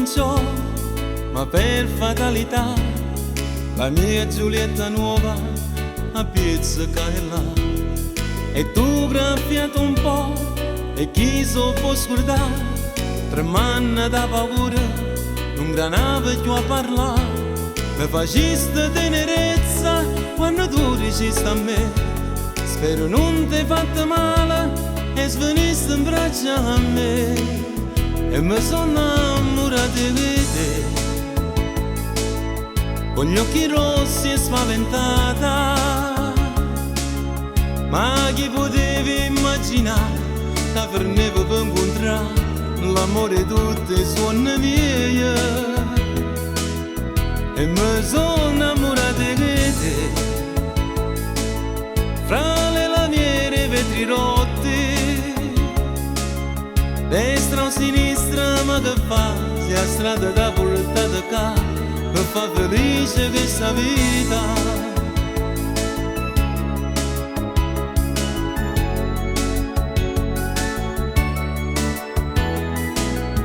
cominciò, ma per fatalità la mia Giulietta nuova a pizzica è là. E tu graffiato un po' e chi so può scordare, tremando da paura, non granava più a parlare. Mi faciste tenerezza quando tu dicesti a me, spero non ti hai fatto male e sveniste in braccia a me. E mi sono innamorato di te, con gli occhi rossi e spaventata. Ma chi potevi immaginare che fermevo per incontrare l'amore di tutte le suonne mie? E mi sono innamorato di te, fra le lamiere e vetri rotti, destra o sinistra, ma che fa? Se la strada da portata qua, mi fa felice questa vita.